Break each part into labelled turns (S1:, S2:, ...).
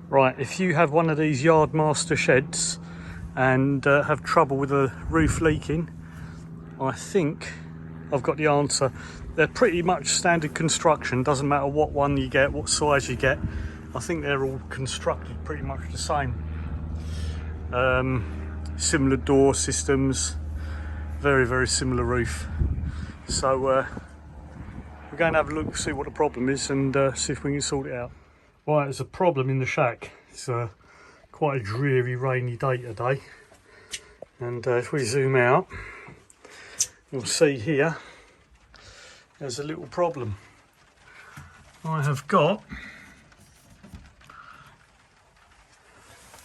S1: Right, if you have one of these Yardmaster sheds and have trouble with the roof leaking, I think I've got the answer. They're pretty much standard construction, doesn't matter what one you get, what size you get. I think they're all constructed pretty much the same. Similar door systems, very similar roof. So we're going to have a look, see what the problem is, and see if we can sort it out. Right, there's a problem in the shack. It's quite a dreary, rainy day today. And if we zoom out, you'll see here, there's a little problem. I have got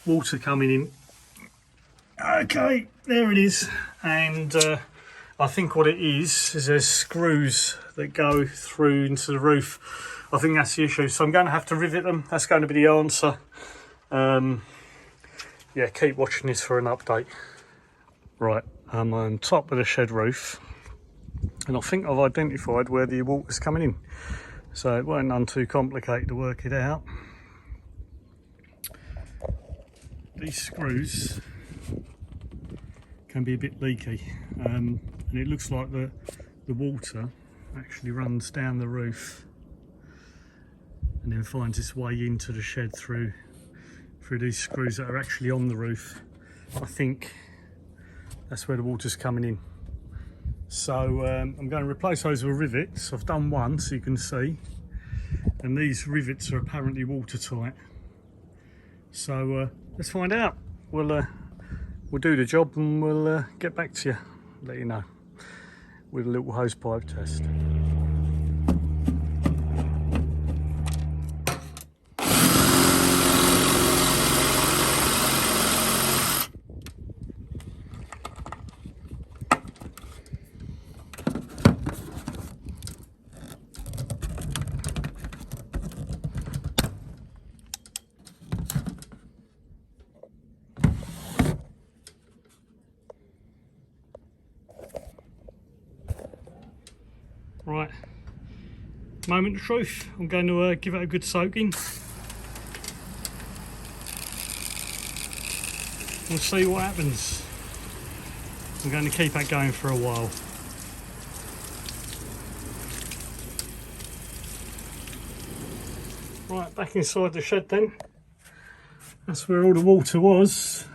S1: water coming in. Okay, there it is. And I think what it is there's screws that go through into the roof. I think that's the issue. So I'm going to have to rivet them. That's going to be the answer. Yeah, keep watching this for an update. Right, I'm on top of the shed roof, and I think I've identified where the water's coming in. So it weren't none too complicated to work it out. These screws can be a bit leaky, and it looks like the water actually runs down the roof and then finds its way into the shed through these screws that are actually on the roof. I think that's where the water's coming in. So I'm going to replace those with rivets. I've done one so you can see, and these rivets are apparently watertight. So let's find out. We'll do the job and we'll get back to you, let you know, with a little hose pipe test. Right, moment of truth. I'm going to give it a good soaking. We'll see what happens. I'm going to keep that going for a while. Right, back inside the shed then. That's where all the water was.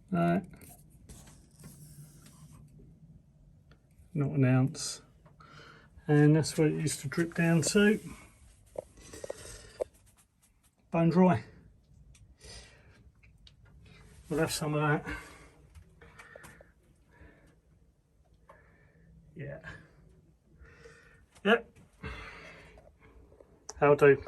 S1: Right. Not an ounce, and that's where it used to drip down to. Bone dry. We'll have some of that. Yeah. Yep. How do?